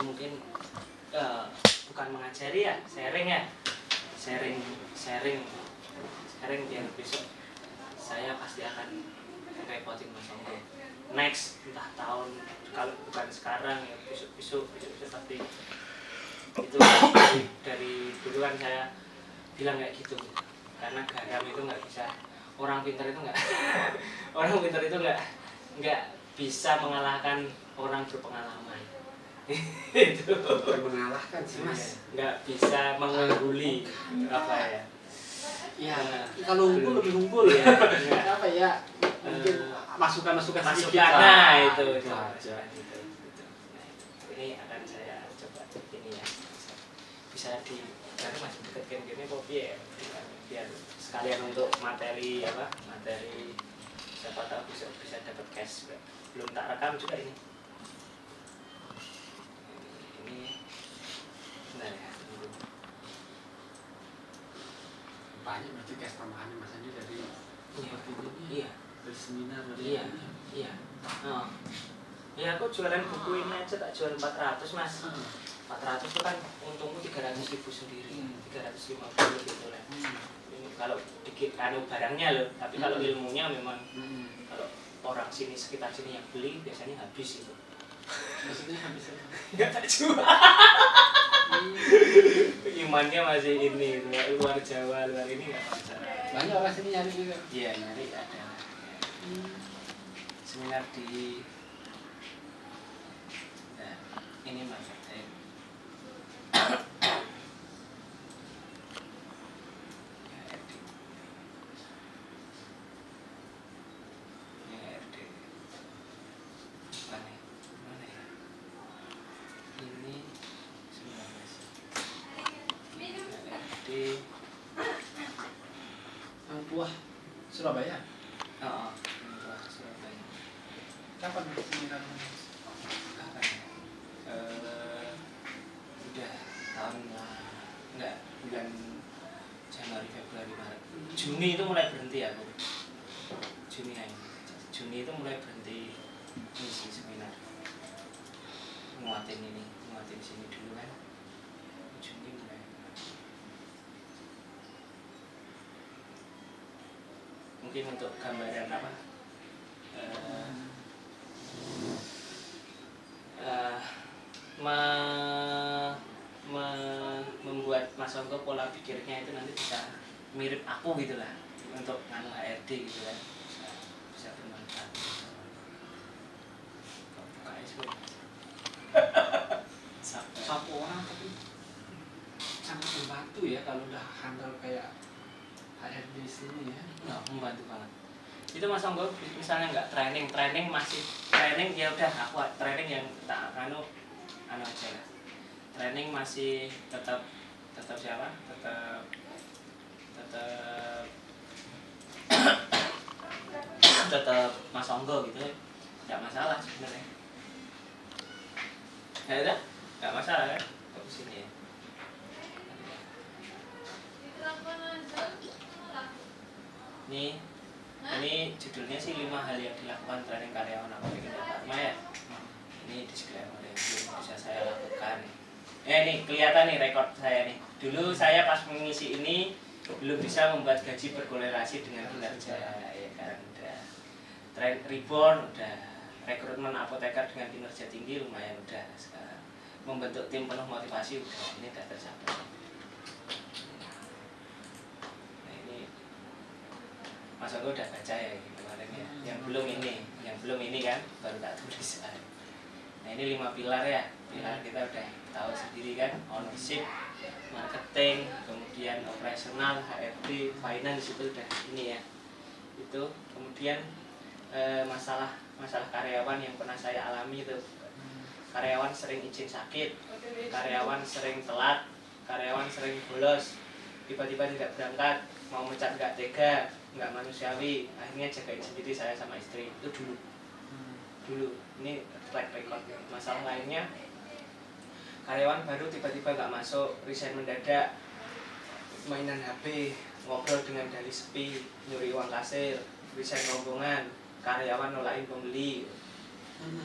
mungkin bukan mengajari ya, sharing biar besok saya pasti akan repotin Mas Onggo next, entah tahun, kalau bukan sekarang ya besok pasti itu. Dari dulu kan saya bilang kayak gitu, karena garam itu nggak bisa, orang pintar itu nggak nggak bisa mengalahkan orang berpengalaman. Itu bukan mengalahkan sih Mas, nggak bisa mengungguli apa ya. Ya, kalau unggul lebih unggul ya. Apa ya? Mungkin masukan-masukan sedikit masukan, lah. nah itu aja. Nah, ini akan saya coba ini ya, bisa di karena masih dekatkan gini kopi ya, biar sekalian untuk materi siapa tahu bisa dapat cash. Belum tak rekam juga ini benar ya. Banyak berarti cash tambahannya Mas Andi dari seperti ini. Iya. Dari seminar dari Iya. Oh. Ya aku jualan buku ini aja tak jual 400 Mas. 400 itu kan untungku 300.000 sendiri, 350 gitu lah. Ini kalau dikit barangnya loh, tapi kalau ilmunya memang kalau orang sini sekitar sini yang beli biasanya habis itu. Maksudnya habis apa? Enggak tak jual. Imannya masih ini, luar Jawa, luar ini enggak masalah. Banyak orang sini nyari juga. Iya, nyari ada. Seminar di ini marketing. Buah Surabaya. Surabaya. Kapan seminar? Kapan ya? Udah tahun enggak, bulan Januari, Februari, Maret. Juni itu mulai berhenti aku. Juni itu mulai berhenti ngisi seminar. Nguatin sini dulu kan. Juni mulai. Mungkin untuk gambaran apa? Membuat Mas Onggo pola pikirnya itu nanti bisa mirip aku gitu lah, untuk nganu HRD gitu kan, bisa bermanfaat. Satu orang tapi sangat membantu ya kalau udah handal kayak HRD sini ya. Nggak, membantu banget. Itu Mas Onggo misalnya nggak training masih training, ya udah aku training yang tak anu aja lah. Training masih tetap siapa? Tetap Mas Onggo gitu. Nggak masalah sebenarnya. Ya udah, nggak masalah kan? Kok sini ya. Ini judulnya sih 5 hal yang dilakukan training karyawan apoteker Dharma ya. Ini disclaimer yang belum bisa saya lakukan. Ini kelihatan nih rekod saya nih. Dulu saya pas mengisi ini belum bisa membuat gaji berkorelasi dengan kinerja, ya kan. Udah reborn, udah rekrutmen apoteker dengan kinerja tinggi lumayan udah. Sekarang membentuk tim penuh motivasi udah, ini udah tercapai. Mas Onggo udah baca ya kemarin ya. Yang belum ini kan baru tak tulis. Nah ini 5 pilar ya. Pilar kita udah tahu sendiri kan, ownership, marketing, kemudian operasional, HRD, finance itu udah ini ya. Itu kemudian masalah karyawan yang pernah saya alami itu. Karyawan sering izin sakit, karyawan sering telat, karyawan sering bolos, tiba-tiba tidak berangkat, mau mecat nggak tega, nggak manusiawi, akhirnya jagain sendiri saya sama istri. Itu dulu ini track record. Masalah lainnya, karyawan baru tiba-tiba nggak masuk, resign mendadak, mainan HP, ngobrol dengan dali sepi, nyuri uang kasir, resign rombongan, karyawan nolain pembeli.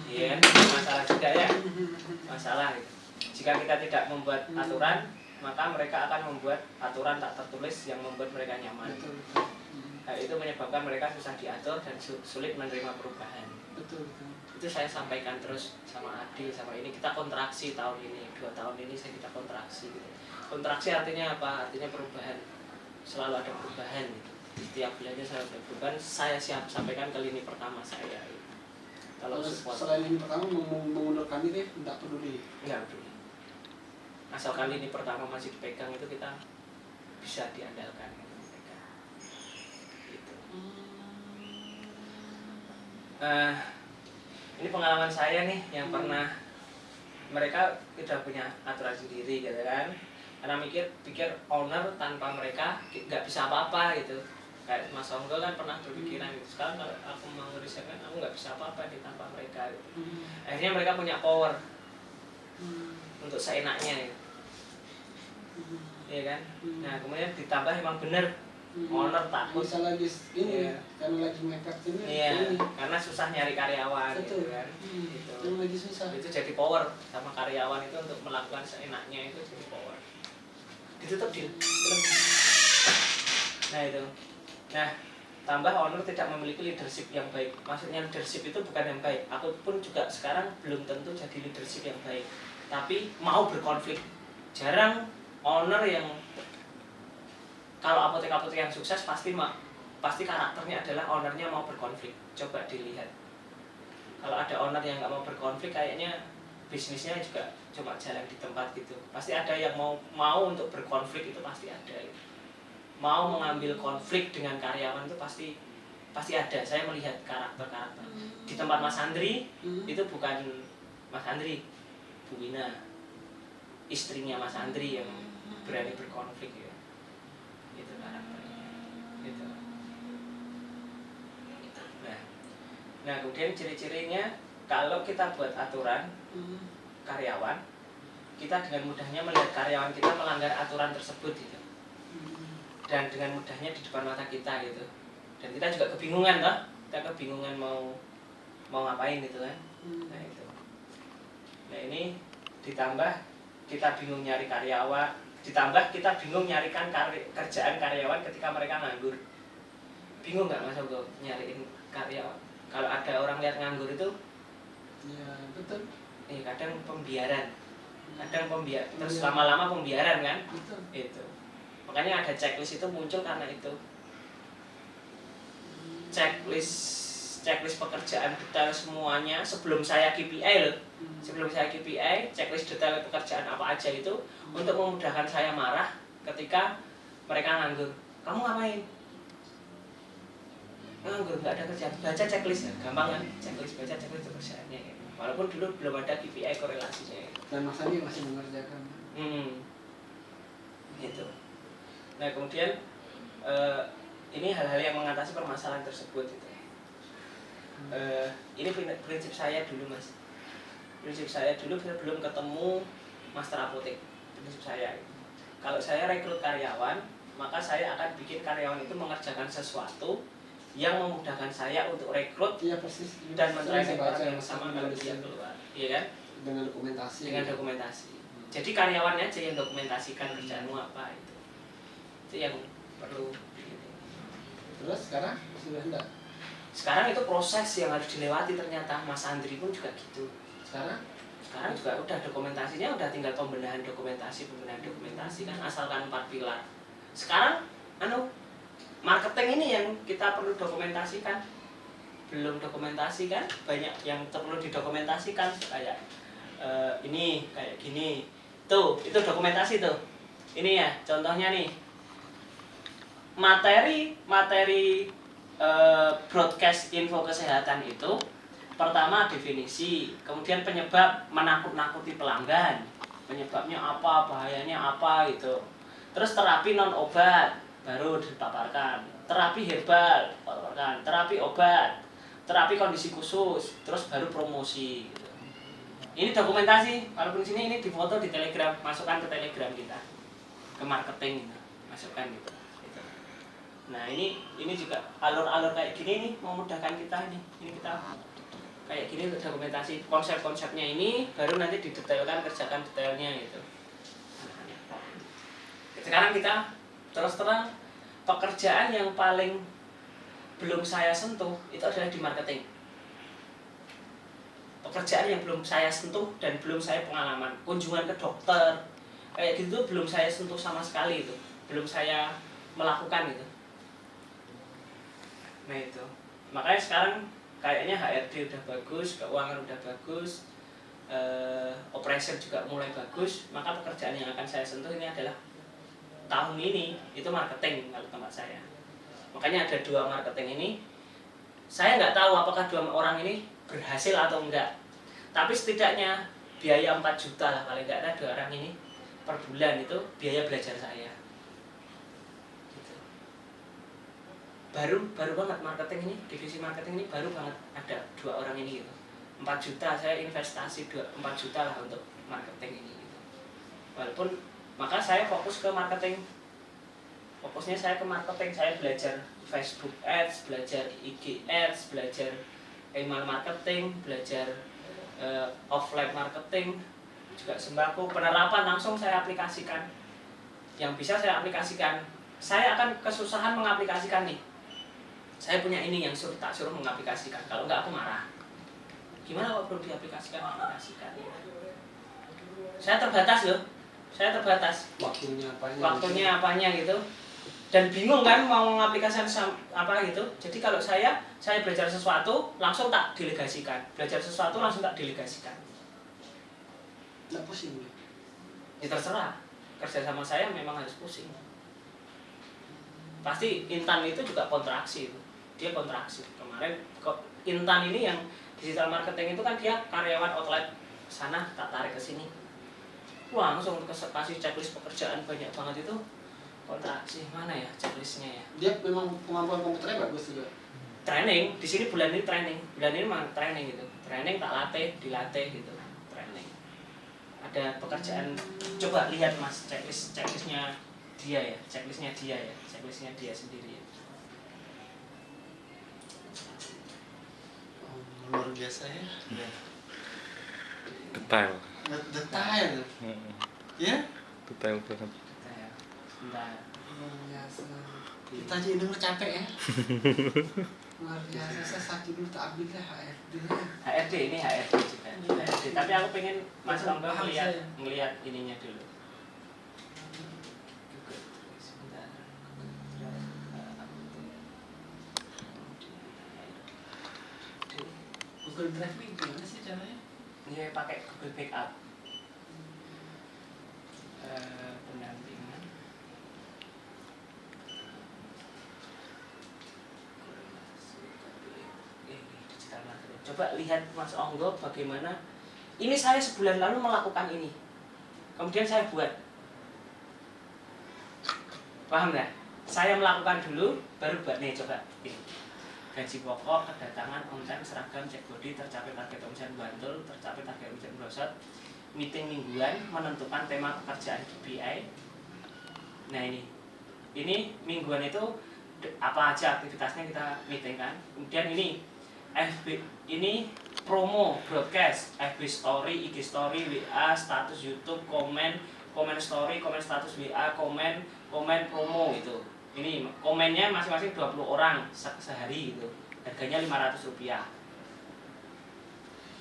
Iya kan, masalah juga ya, masalah gitu. Jika kita tidak membuat aturan, maka mereka akan membuat aturan tak tertulis yang membuat mereka nyaman. Betul. Nah, itu menyebabkan mereka susah diatur dan sulit menerima perubahan. Betul. Itu saya sampaikan terus sama Adil, sama ini kita kontraksi tahun ini, 2 tahun ini kita kontraksi gitu. Kontraksi artinya apa? Artinya perubahan, selalu ada perubahan gitu. Setiap bulannya selalu ada perubahan. Saya siap sampaikan ke lini pertama saya gitu. Kalau support selain ini pertama mengundurkan diri tidak peduli. enggak peduli, asalkan lini pertama masih dipegang itu kita bisa diandalkan gitu. Ini pengalaman saya nih yang pernah mereka udah punya aturan sendiri gitu kan, karena pikir owner tanpa mereka nggak bisa apa-apa gitu. Kayak Mas Onggo kan pernah berpikiran gitu, sekarang kalau aku mau ngeriset kan aku nggak bisa apa-apa di tanpa mereka gitu. Akhirnya mereka punya power untuk seenaknya gitu. Iya kan. Nah kemudian ditambah emang bener owner takut bisa lagi ini Iya. karena lagi mepet ini. iya karena susah nyari karyawan gitu kan. Gitu. Itu lagi susah. Itu jadi power sama karyawan itu untuk melakukan seenaknya, itu jadi power. Ditutup di nah itu. Nah, tambah owner tidak memiliki leadership yang baik. Maksudnya leadership itu bukan yang baik. Aku pun juga sekarang belum tentu jadi leadership yang baik. Tapi mau berkonflik. Jarang owner yang, kalau apotek-apotek yang sukses pasti karakternya adalah ownernya mau berkonflik. Coba dilihat. Kalau ada owner yang nggak mau berkonflik, kayaknya bisnisnya juga cuma jalan di tempat gitu. Pasti ada yang mau untuk berkonflik, itu pasti ada. Mau mengambil konflik dengan karyawan itu pasti ada. Saya melihat karakter di tempat Mas Andri itu bukan Mas Andri, Bu Wina, istrinya Mas Andri yang berani berkonflik ya. Itu karakternya gitu. Nah kemudian ciri-cirinya, kalau kita buat aturan karyawan, kita dengan mudahnya melihat karyawan kita melanggar aturan tersebut gitu. Dan dengan mudahnya di depan mata kita gitu, dan kita juga kebingungan toh, kita kebingungan mau ngapain gitu kan. Nah itu, nah ini ditambah kita bingung nyari karyawan, ditambah kita bingung nyarikan kerjaan karyawan ketika mereka nganggur. Bingung nggak Mas Ogo nyariin karyawan kalau ada orang lihat nganggur itu? Ya betul. Kadang pembiaran, terus lama-lama pembiaran kan. Betul. Itu makanya ada checklist itu muncul karena itu. Checklist pekerjaan detail semuanya sebelum saya KPI loh. Sebelum saya KPI, checklist detail pekerjaan apa aja itu untuk memudahkan saya marah ketika mereka nganggur. Kamu ngapain? Nganggur, nggak ada kerjaan. Baca checklist ya, gampang kan? Baca checklist pekerjaannya. Walaupun dulu belum ada KPI korelasinya. Dan Mas Andi masih mengerjakan. Gitu. Nah kemudian ini hal-hal yang mengatasi permasalahan tersebut gitu. Ini prinsip saya dulu Mas. Prinsip saya dulu belum ketemu master apotek. Prinsip saya, kalau saya rekrut karyawan, maka saya akan bikin karyawan itu mengerjakan sesuatu yang memudahkan saya untuk rekrut. Iya persis. Dan mentraining orang yang sama kalau dia keluar, iya kan? Dengan dokumentasi. Jadi karyawannya aja yang dokumentasikan kerjaanmu apa itu yang perlu. Terus sekarang sudah enggak? Sekarang itu proses yang harus dilewati ternyata. Mas Andri pun juga gitu. Sekarang juga udah dokumentasinya, udah tinggal pembenahan dokumentasi kan, asalkan 4 pilar. Sekarang marketing ini yang kita perlu dokumentasikan. Belum dokumentasi kan, banyak yang perlu didokumentasikan, kayak ini, kayak gini. Tuh, itu dokumentasi tuh. Ini ya, contohnya nih. Materi broadcast info kesehatan itu, pertama definisi, kemudian penyebab menakut-nakuti pelanggan, penyebabnya apa, bahayanya apa gitu. Terus terapi non obat baru dipaparkan, terapi herbal paparkan, terapi obat, terapi kondisi khusus, terus baru promosi gitu. Ini dokumentasi, walaupun sini ini difoto di Telegram, masukkan ke Telegram kita, ke marketing gitu, masukkan gitu. Nah ini juga alur-alur kayak gini nih memudahkan kita nih. Ini kita kayak gini untuk dokumentasi konsep-konsepnya ini, baru nanti didetailkan, kerjakan detailnya gitu. Sekarang kita terus terang, pekerjaan yang paling belum saya sentuh itu adalah di marketing. Pekerjaan yang belum saya sentuh dan belum saya pengalaman, kunjungan ke dokter kayak gitu belum saya sentuh sama sekali, itu belum saya melakukan gitu. Nah itu makanya sekarang kayaknya HRD udah bagus, keuangan udah bagus, operation juga mulai bagus, maka pekerjaan yang akan saya sentuh ini adalah tahun ini itu marketing kalau tempat saya. Makanya ada 2 marketing ini. Saya nggak tahu apakah 2 orang ini berhasil atau enggak, tapi setidaknya biaya 4 juta lah paling nggak ada 2 orang ini per bulan itu biaya belajar saya gitu. baru banget marketing ini, divisi marketing ini baru banget ada 2 orang ini gitu. 4 juta saya investasi 4 juta lah untuk marketing ini gitu. Walaupun maka saya fokus ke marketing, fokusnya saya ke marketing, saya belajar Facebook Ads, belajar IG Ads, belajar email marketing, belajar offline marketing, juga sembako, penerapan langsung saya aplikasikan. Yang bisa saya aplikasikan, saya akan kesusahan mengaplikasikan nih. Saya punya ini yang tak suruh mengaplikasikan, kalau enggak aku marah. Gimana kalau perlu diaplikasikan, aplikasikan. Saya terbatas loh, saya terbatas. Waktunya apanya gitu. Dan bingung kan mau mengaplikasikan apa gitu. Jadi kalau saya belajar sesuatu langsung tak delegasikan, belajar sesuatu langsung tak delegasikan. Nggak pusing ya? Ya terserah, kerja sama saya memang harus pusing. Pasti Intan itu juga kontraksi itu, dia kontraksi. Kemarin Intan ini yang digital marketing itu kan dia karyawan outlet sana, tak tarik ke sini. Wah, langsung kasih checklist pekerjaan banyak banget itu. Kontraksi mana ya checklistnya ya? Dia memang kemampuan komputernya bagus juga. Training di sini bulan ini mah training gitu. Training tak dilatih gitu. Training. Ada pekerjaan, coba lihat Mas checklistnya dia ya, checklistnya dia sendiri ya. Luar biasa ya. Detail. Detail. Ya? Detail banget. Bentar. Luar biasa. Kita aja denger capek ya. Luar biasa, saya sakit dulu tak ambil lah HRD ini HRD juga. HRD. Tapi aku pengen Mas Tonggo ngelihat ininya dulu. Sebentar. Google Drive ini gimana sih caranya? Ini pakai Google Backup. Pendampingan. Digital marketing. Coba lihat Mas Onggo bagaimana. Ini saya sebulan lalu melakukan ini. Kemudian saya buat. Paham nggak? Saya melakukan dulu, baru buat nih coba. Ini. Gaji pokok, kedatangan, on time, seragam, cek body, tercapai target omset bantul, tercapai target omset brosot, meeting mingguan, menentukan tema pekerjaan KPI. Nah ini mingguan itu apa aja aktivitasnya kita meeting kan. Kemudian ini FB, ini promo, broadcast, FB story, IG story, WA, status YouTube, komen story, komen status WA, komen promo gitu. Ini komennya masing-masing 20 orang sehari gitu. Harganya Rp500.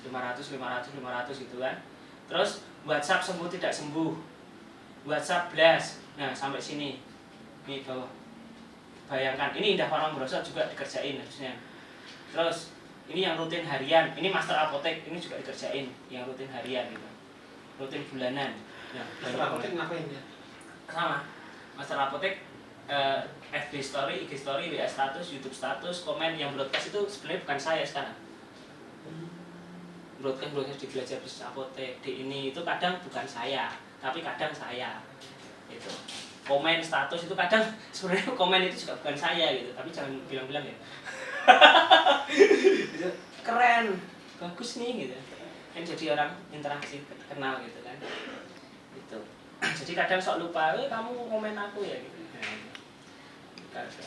500 gitu kan. Terus WhatsApp sembuh tidak sembuh. WhatsApp blast. Nah, sampai sini. Nih bawah. Bayangkan, ini Indah Warung Brosot juga dikerjain harusnya. Terus ini yang rutin harian, ini Master Apotek, ini juga dikerjain yang rutin harian gitu. Rutin bulanan. Nah, Master Apotek ngapain ya? Sama. Master Apotek FB story, IG story, WA status, YouTube status, komen. Yang broadcast itu sebenarnya bukan saya sekarang. Broadcast di Belajar Bisnis Apotek di ini itu kadang bukan saya, tapi kadang saya. Itu. Komen status itu kadang sebenarnya komen itu juga bukan saya gitu, tapi jangan bilang-bilang ya. Keren, bagus nih gitu. Kan jadi orang interaksi, kenal gitu kan. Itu. Jadi kadang sok lupa, kamu komen aku ya gitu.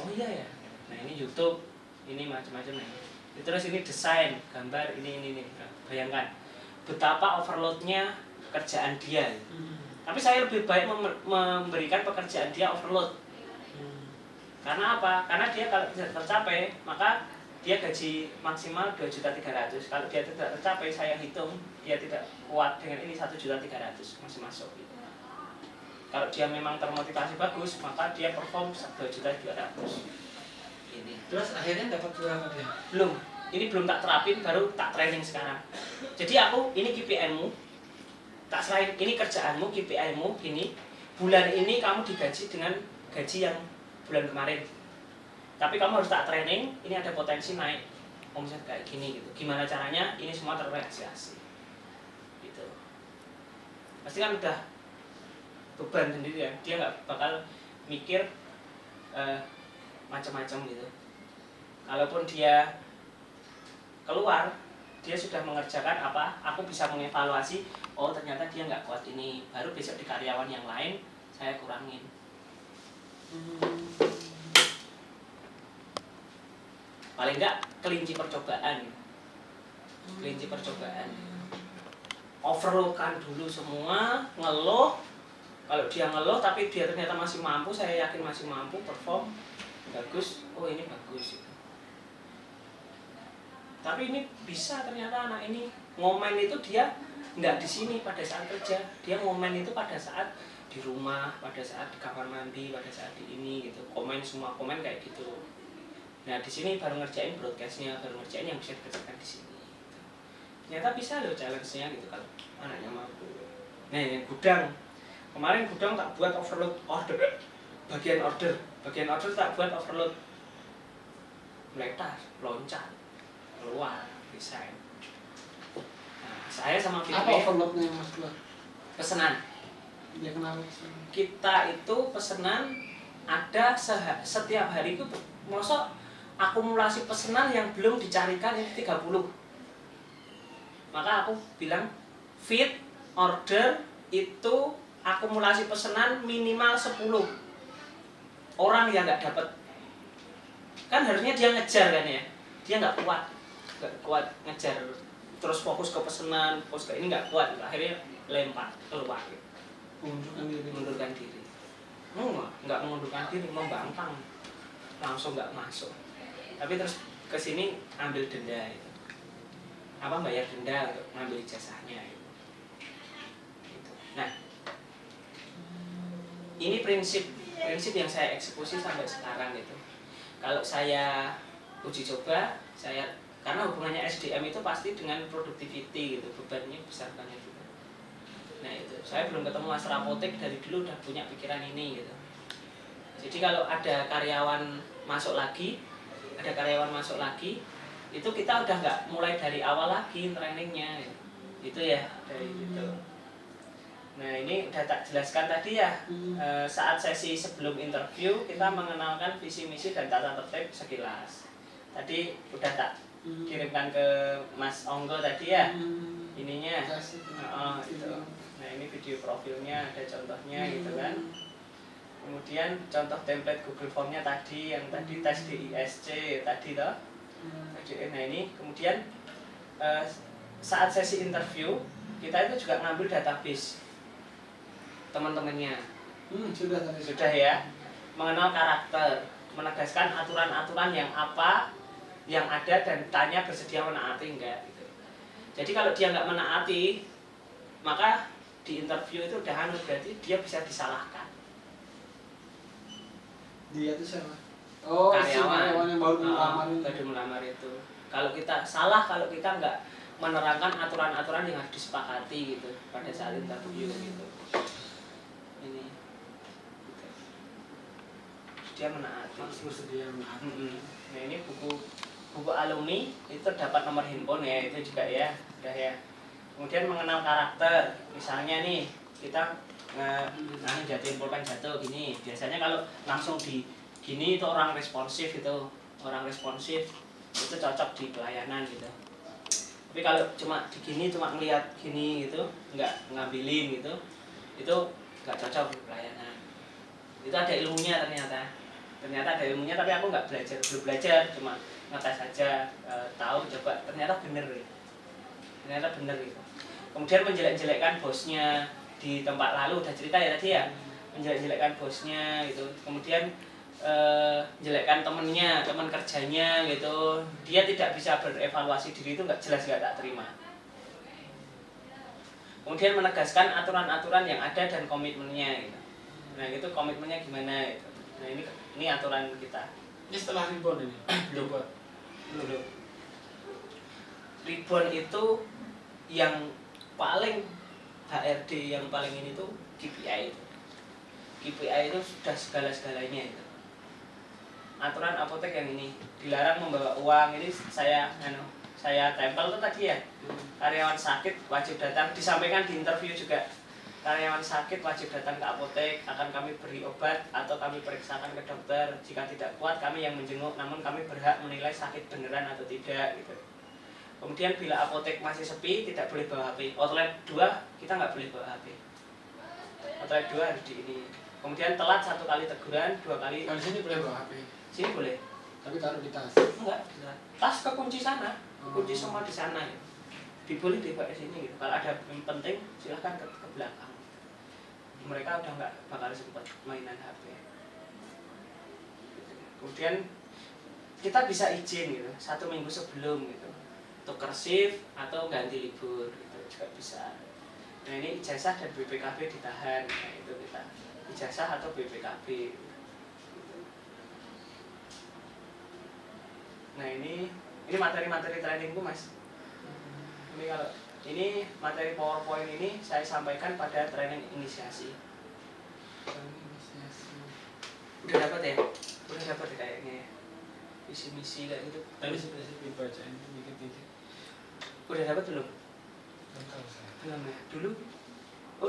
Oh iya ya. Nah ini YouTube, ini macam-macam nih. Terus ini desain gambar ini. Nah, bayangkan betapa overloadnya pekerjaan dia. Tapi saya lebih baik memberikan pekerjaan dia overload. Karena apa? Karena dia kalau tidak tercapai, maka dia gaji maksimal 2.300.000. Kalau dia tidak tercapai, saya hitung dia tidak kuat dengan ini 1.300.000 masih masuk. Kalau dia memang termotivasi bagus, maka dia perform 2.200.000. Ini. Terus akhirnya dapat berapa dia? Belum. Ini belum tak terapin, baru tak training sekarang. Jadi aku ini KPI-mu, tak selain ini kerjaanmu, KPI-mu gini. Bulan ini kamu digaji dengan gaji yang bulan kemarin. Tapi kamu harus tak training, ini ada potensi naik omset kayak gini gitu. Gimana caranya? Ini semua terrealisasi. Gitu. Pasti kan udah beban sendiri ya. Dia nggak bakal mikir macam-macam gitu. Kalaupun dia keluar, dia sudah mengerjakan apa, aku bisa mengevaluasi, oh ternyata dia nggak kuat ini, baru besok di karyawan yang lain saya kurangin. Paling nggak kelinci percobaan. Overloadkan dulu semua, ngeluh. Kalau dia ngeluh tapi dia ternyata masih mampu, saya yakin masih mampu perform bagus, oh ini bagus. Tapi ini bisa ternyata anak ini ngomen itu dia nggak di sini pada saat kerja, dia ngomen itu pada saat di rumah, pada saat di kamar mandi, pada saat di ini gitu, komen semua komen kayak gitu. Nah di sini baru ngerjain broadcastnya, baru ngerjain yang bisa dikerjakan di sini. Ternyata bisa loh challenge-nya gitu kalau anaknya mampu. Nah yang gudang, kemarin gudang tak buat overload bagian order tak buat overload, meletas, loncat keluar desain. Nah, saya sama Fitri. Apa overloadnya Mas buat? Pesanan. Dia kenapa? Kita itu pesanan ada setiap hari itu mosok akumulasi pesanan yang belum dicarikan itu 30. Maka aku bilang fit order itu akumulasi pesanan minimal 10 orang yang nggak dapat. Kan harusnya dia ngejar kan ya, dia nggak kuat ngejar terus fokus ke pesanan, fokus ke ini nggak kuat, akhirnya lempar keluar gitu. Mengundurkan diri nggak mengundurkan diri, membangkang langsung nggak masuk. Tapi terus kesini ambil denda gitu. Bayar denda untuk ngambil ijazahnya gitu. Nah ini prinsip yang saya eksekusi sampai sekarang gitu. Kalau saya uji coba, karena hubungannya SDM itu pasti dengan productivity gitu, bebannya besar banget gitu. Nah itu, saya belum ketemu Mas Rapotek, dari dulu udah punya pikiran ini gitu. Jadi kalau ada karyawan masuk lagi, itu kita udah nggak mulai dari awal lagi trainingnya gitu. Itu ya dari gitu. Nah ini udah tak jelaskan tadi ya, saat sesi sebelum interview kita mengenalkan visi misi dan tata tertib sekilas. Tadi udah tak kirimkan ke Mas Onggo tadi ya, ininya. Itu. Nah ini video profilnya ada contohnya gitu kan. Kemudian contoh template Google Form-nya tadi, yang tadi tes DISC tadi toh. Nah ini kemudian saat sesi interview kita itu juga ngambil database teman-temannya. Sudah ya, mengenal karakter, menegaskan aturan-aturan yang apa yang ada dan tanya bersedia menaati enggak gitu. Jadi kalau dia nggak menaati, maka di interview itu udah berarti dia bisa disalahkan. Dia itu siapa? Karyawan yang baru melamar itu. Kalau kita salah, kalau kita nggak menerangkan aturan-aturan yang harus disepakati gitu pada saat interview gitu. Ini gitu. Dia menaati. Harus bersedia menaati. Nah ini buku alumni itu dapat nomor handphone ya, itu juga ya udah ya. Kemudian mengenal karakter, misalnya nih kita jatuhin pulpen jatuh gini, biasanya kalau langsung di gini itu orang responsif itu cocok di pelayanan gitu. Tapi kalau cuma di gini, cuma ngeliat gini gitu, nggak ngambilin gitu, itu nggak cocok di pelayanan. Itu ada ilmunya ternyata ada ilmunya, tapi aku belum belajar, cuma ngetes saja, tahu coba ternyata bener gitu. Kemudian menjelek-jelekkan bosnya di tempat lalu, udah cerita ya tadi ya, menjelek-jelekkan bosnya gitu. Kemudian jelekkan teman kerjanya gitu, dia tidak bisa berevaluasi diri, itu jelas nggak tak terima. Kemudian menegaskan aturan-aturan yang ada dan komitmennya gitu. Nah itu komitmennya gimana gitu. Nah ini aturan kita. Ini setelah Ribon ini Belum. Ribon itu yang paling HRD yang paling ini tuh KPI itu. KPI itu sudah segala-segalanya itu. Aturan apotek yang ini dilarang membawa uang, ini saya tempel tuh tadi ya. Karyawan sakit wajib datang, disampaikan di interview juga. Karyawan sakit wajib datang ke apotek, akan kami beri obat atau kami periksakan ke dokter. Jika tidak kuat kami yang menjenguk, namun kami berhak menilai sakit beneran atau tidak gitu. Kemudian bila apotek masih sepi tidak boleh bawa HP. Outlet 2 kita nggak boleh bawa HP. Outlet 2 harus di ini. Kemudian telat 1 kali teguran, 2 kali. Kalau di sini boleh bawa HP. Sini boleh. Tapi taruh di tas. Enggak, tas kekunci sana. Kunci semua di sana ya. Diboleh dibawa ke sini gitu. Kalau ada yang penting silahkan ke belakang. Mereka udah nggak bakal sempat mainan HP. Kemudian kita bisa izin gitu 1 minggu sebelum gitu, tuker shift atau ganti libur gitu juga bisa. Nah ini ijazah dan BPKB ditahan, nah itu kita ijazah atau BPKB gitu. Nah ini materi-materi trainingku mas. Ini kalau ini materi PowerPoint ini saya sampaikan pada training inisiasi. Udah dapat ya? Udah dapat ya kayaknya ya? Visi misi kayak gitu. Tadi sebenarnya dibacain dikit-dikit. Udah dapat belum? Belum ya? Dulu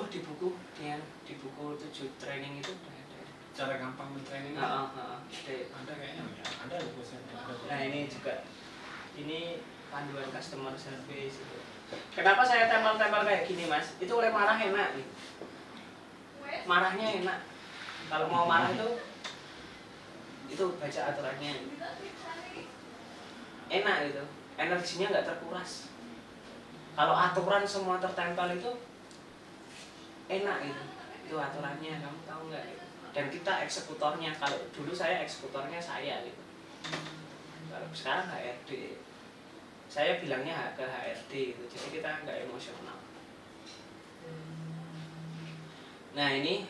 di buku 7 training itu udah ada. Cara gampang mentraining. Ada kayaknya ya. Ada bukunya. Nah ini juga ini panduan customer service itu. Kenapa saya tempel-tempel kayak gini mas? Itu oleh marah enak nih. Marahnya enak. Kalau mau marah itu baca aturannya. Enak gitu. Energinya nggak terkuras. Kalau aturan semua tertempel itu enak gitu. Itu aturannya, kamu tahu nggak? Gitu. Dan kita eksekutornya. Kalau dulu saya eksekutornya saya gitu. Kalau sekarang HRD. Saya bilangnya ke HRD gitu. Jadi kita nggak emosional. Nah ini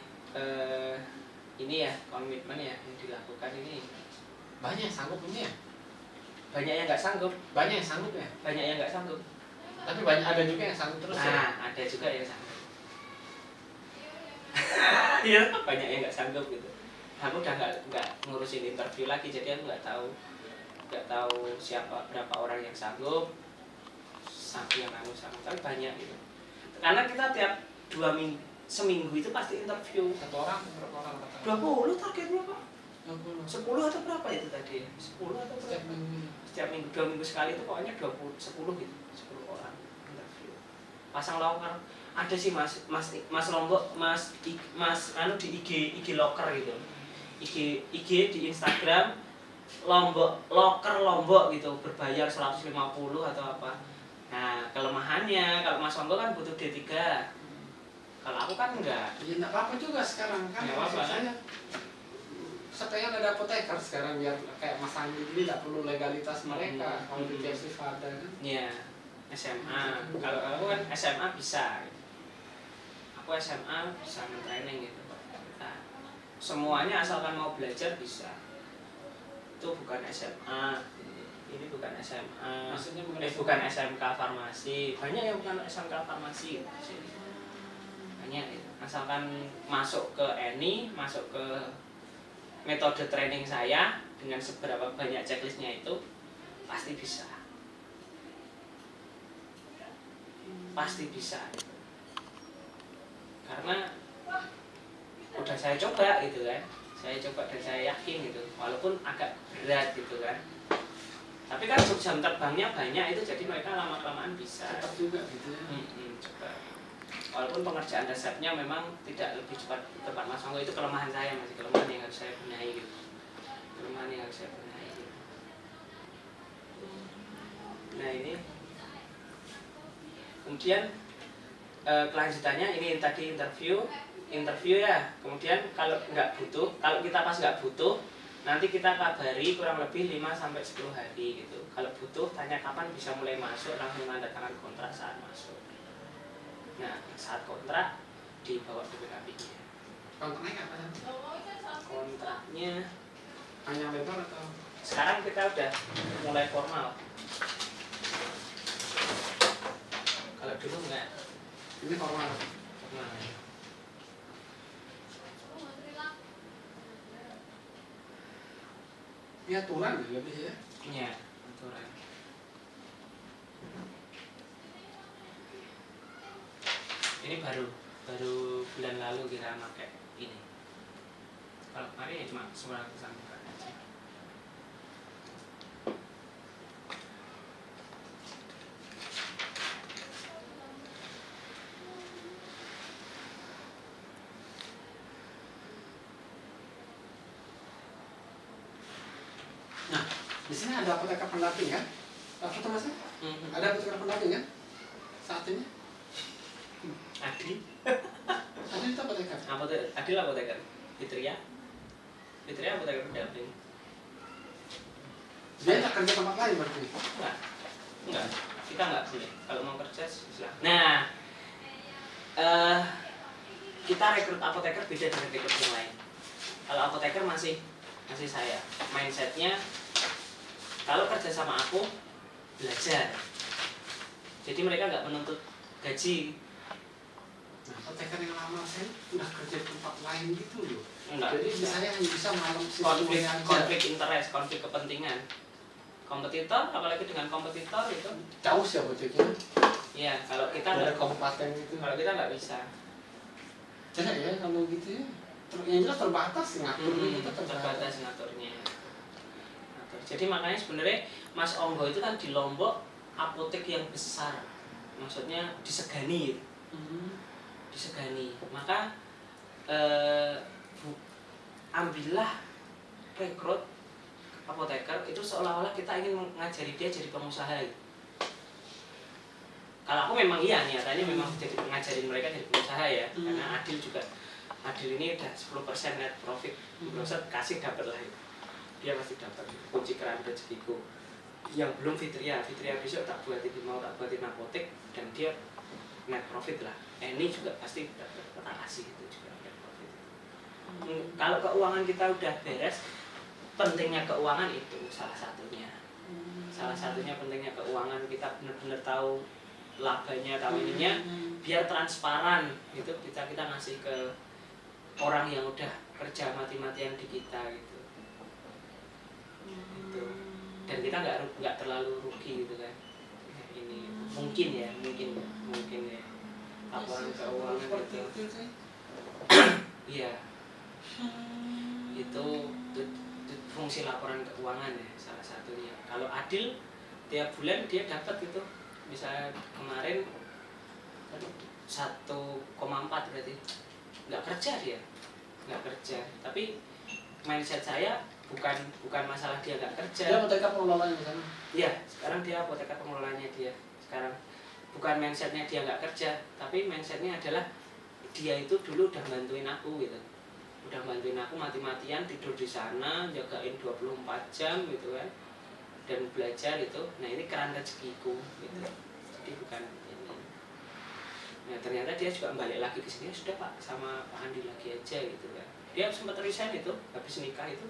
ya komitmen ya yang dilakukan ini. Banyak yang sanggup ini ya? Banyak yang nggak sanggup. Banyak yang sanggup ya? Banyak yang nggak sanggup. Tapi banyak ada juga yang sanggup terus ya? Ada juga yang sanggup. Iya, banyak yang nggak sanggup gitu. Aku udah nggak ngurusin interview lagi, jadi aku nggak tahu berapa orang yang sanggup, yang anu sanggup. Tapi banyak gitu. Karena kita tiap 2 minggu seminggu itu pasti interview. Berapa orang? 20 targetnya Pak. 20. 10 atau berapa itu tadi? 10 atau berapa? Setiap minggu 2 minggu sekali itu pokoknya 10 gitu. 10 orang interview. Pasang loker. Ada sih Mas Lombok, Mas di IG locker gitu. IG di Instagram locker gitu, berbayar 150 atau apa. Nah, kelemahannya kalau Mas Lombok kan butuh D3. Kalau aku kan enggak. Ya enggak apa-apa juga sekarang kan. Enggak apa-apa. Saya ada apoteker sekarang biar kayak Mas Andi ini enggak perlu legalitas mereka kalau di TSF ada kan. Iya, SMA. Kalau aku kan SMA bisa. Aku SMA bisa training gitu. Nah, semuanya asalkan mau belajar bisa. Itu bukan SMA. Ini bukan SMA. Maksudnya bukan SMK farmasi. Banyak yang bukan SMK farmasi di sini. Banyak gitu. Asalkan masuk ke ENI, masuk ke metode training saya dengan seberapa banyak checklistnya itu pasti bisa. Pasti bisa gitu. Karena udah saya coba gitu kan. Saya coba dan saya yakin gitu. Walaupun agak berat gitu kan. Tapi kan jam terbangnya banyak itu, jadi mereka lama-kelamaan bisa. Cepat juga gitu ya. Cepat. Walaupun pengerjaan dasarnya memang tidak lebih cepat Mas Anggo, itu kelemahan saya, masih kelemahan yang harus saya benahi gitu. Kelemahan yang harus saya benahi gitu. Nah ini kemudian kelanjutannya ini tadi interview ya. Kemudian kalau kita pas nggak butuh, nanti kita kabari kurang lebih 5-10 hari gitu. Kalau butuh tanya kapan bisa mulai masuk, langsung tanda tangan kontrak saat masuk. Nah saat kontrak dibawa ke BKP-nya. Kontraknya kapan? Kontraknya Hanya lebar atau? sekarang kita udah mulai formal. Kalau dulu enggak. Ini formal. Nah, Ini aturan ya lebih ya. iya, aturan. Ini baru bulan lalu kita pakai ini. Kalau kemarin ya cuma suara kesambutan aja. Nah, di sini ada apoteker pendamping kan? Foto mas? Ada apoteker pendamping kan? Saat ini? Adi, Ada itu apoteker. Adil apoteker. Fitria apoteker pendamping. Dia tak kerja tempat lain berarti. Enggak, kita nggak boleh. Kalau mau kerja silahkan. Nah, kita rekrut apoteker beda dengan rekrut yang lain. Kalau apoteker masih saya. Mindsetnya kalau kerja sama aku belajar. Jadi mereka nggak menuntut gaji. Nah, apoteker yang lama saya udah kerja di tempat lain gitu loh. Enggak. Jadi saya hanya bisa malam konflik interest, konflik kepentingan. Kompetitor, apalagi dengan kompetitor itu jauh sih apotekernya. ya kalau kita Ada nggak, kabupaten itu. kalau kita nggak bisa. Jadi ya kalau gitu ya. Yang jelas terbatas ngaturnya kita Terbatas ngaturnya. Jadi makanya sebenarnya Mas Onggo itu kan di Lombok apotek yang besar, maksudnya disegani, disegani. Maka ambillah rekrut apoteker itu seolah-olah kita ingin mengajari dia jadi pengusaha. Kalau aku memang iya niatannya memang jadi ngajarin mereka jadi pengusaha ya, karena Adil ini udah 10% net profit, Browser kasih dapat lah itu. Dia pasti dapat kunci keran rezekiku. Yang belum Fitria besok tak buatin apotek dan dia net profit lah. Ini juga pasti dapat, tak kasih itu juga net profit. Kalau keuangan kita udah beres, pentingnya keuangan itu salah satunya. Salah satunya pentingnya keuangan, kita benar-benar tahu labanya, tahu ininya, biar transparan gitu kita ngasih ke orang yang udah kerja mati-matian di kita gitu. Gitu. Dan kita nggak terlalu rugi gitu kan. Ini mungkin ya laporan keuangan gitu. Iya. Itu fungsi laporan keuangan ya salah satunya. Kalau Adil tiap bulan dia dapat itu, misalnya kemarin 1,4 berarti nggak kerja, tapi mindset saya bukan masalah dia nggak kerja. Dia apoteker pengelolanya di sana. Iya, sekarang dia apoteker pengelolanya dia. Sekarang bukan mindsetnya dia nggak kerja, tapi mindsetnya adalah dia itu dulu udah bantuin aku gitu. Udah bantuin aku mati-matian tidur di sana, jagain 24 jam gitu kan. Dan belajar itu. Nah, ini keran rezekiku gitu. Jadi bukan ini. Nah, ternyata dia juga balik lagi ke sini, sudah Pak, sama Pak Andi lagi aja gitu kan. Dia sempat resign itu, habis nikah itu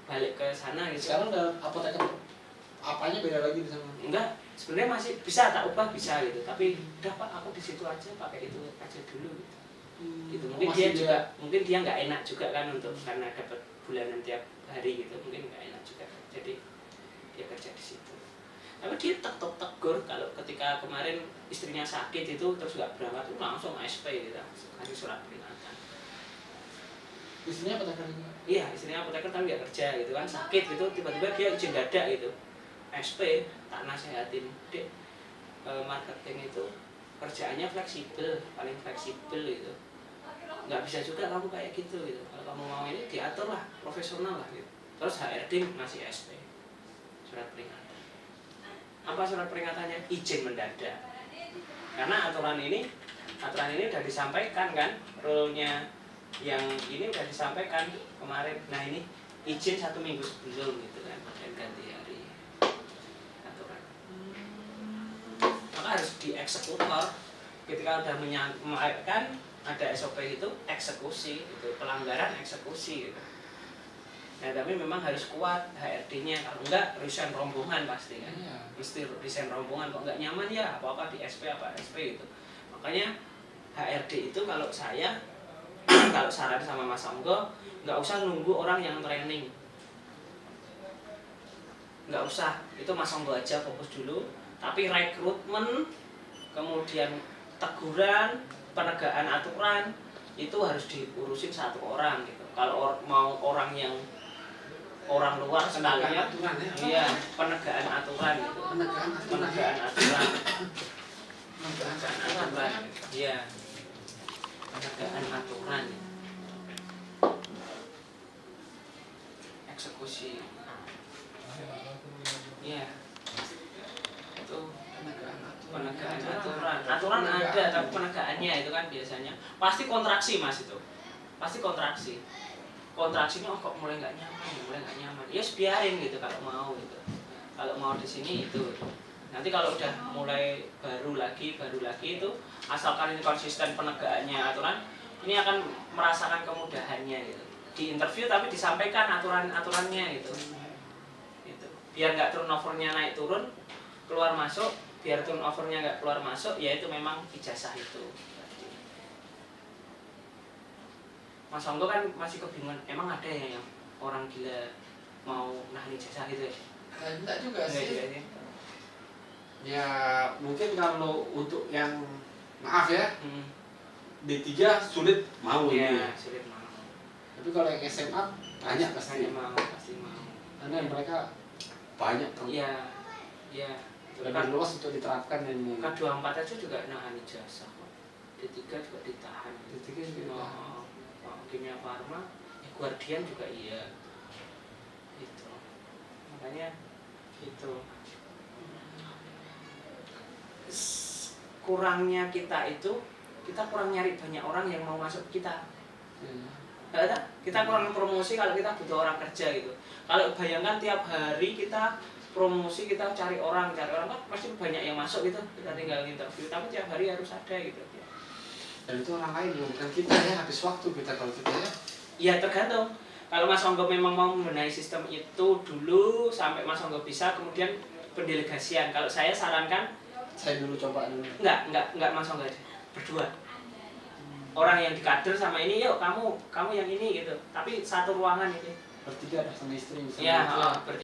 balik ke sana gitu. Sekarang udah apoteker apanya beda lagi di sana? Enggak, sebenarnya masih bisa tak ubah bisa gitu, tapi udah Pak, aku di situ aja pakai itu aja dulu gitu. Gitu. Mungkin dia nggak enak juga kan untuk karena dapat bulanan tiap hari gitu, mungkin nggak enak juga. Jadi dia kerja di situ. Tapi dia tegur kalau ketika kemarin istrinya sakit itu terus nggak berangkat itu langsung SP gitu, kasih surat peringatan. Istrinya apoteker juga? Iya, istrinya apoteker tapi nggak kerja gitu kan, sakit gitu, tiba-tiba dia izin dadak gitu. SP, tak nasehatin, Dek, marketing itu kerjaannya fleksibel, paling fleksibel gitu. Nggak bisa juga kamu kayak gitu gitu. Kalau kamu mau ini diatur lah, profesional lah gitu. Terus HRD ngasih SP, surat peringatan. Apa surat peringatannya? Izin mendadak. Karena aturan ini udah disampaikan kan, rule-nya yang ini udah disampaikan kemarin. Nah ini izin 1 minggu sebelum gitu kan, dan ganti hari aturan. Maka harus dieksekutor. Ketika udah menyampaikan ada SOP itu eksekusi, itu pelanggaran eksekusi gitu. Nah tapi memang harus kuat HRD-nya, kalau enggak resign rombongan pasti kan. Iya. Mesti resign rombongan, kok nggak nyaman ya apa-apa di SP apa SP gitu. Makanya HRD itu kalau saya kalau saran sama Mas Anggo, nggak usah nunggu orang yang training, nggak usah, itu Mas Anggo aja fokus dulu. Tapi rekrutmen, kemudian teguran, penegakan aturan itu harus diurusin 1 orang gitu. Kalau mau orang yang orang luar sekalian, iya, penegakan aturan gitu. Penegakan aturan. Iya. Penegakan aturan. Eksekusi. Iya. Itu penegakan aturan. Aturan ada, tapi penegakannya itu kan biasanya pasti kontraksi Mas itu. Pasti kontraksi. Kontraksinya kok mulai nggak nyaman, ya biarin gitu kalau mau gitu. Kalau mau di sini itu. Nanti kalau udah mulai baru lagi itu, asalkan ini konsisten penegakannya aturan, ini akan merasakan kemudahannya gitu. Di interview tapi disampaikan aturannya gitu. Gitu. Biar nggak turnovernya naik turun, keluar masuk, biar turnovernya nggak keluar masuk, ya itu memang ijazah itu. Mas Anggo kan masih kebingungan, emang ada ya yang orang gila mau nahan ijazah gitu ya? Enggak juga sih. Juga sih. Ya mungkin kalau untuk yang maaf ya, Hmm. D3 sulit mau Ya, ini. sulit mau. Tapi kalau yang SMA banyak pasti. Pasti mau. Karena mereka banyak tuh. Iya. Iya. Lebih luas untuk diterapkan ini. K24 aja juga nahan ijazah kok. D3 juga ditahan. D3 juga. Kimia Farma, Guardian juga iya. Itu. Makanya itu. Kurangnya kita itu, kita kurang nyari banyak orang yang mau masuk kita. Kita kurang promosi kalau kita butuh orang kerja gitu. Kalau bayangkan tiap hari kita promosi, kita cari orang kan pasti banyak yang masuk gitu. Kita tinggal interview, tapi tiap hari harus ada gitu. Dan itu orang lain bukan kita ya, habis waktu kita kalau kita ya. Ya tergantung. Kalau Mas Anggo memang mau membenahi sistem itu dulu sampai Mas Anggo bisa, kemudian pendelegasian. Kalau saya sarankan, saya dulu coba dulu. Enggak Mas Anggo aja, berdua. Orang yang dikader sama ini, yuk kamu yang ini gitu. Tapi satu ruangan itu. Bertiga ada sama istri. Iya,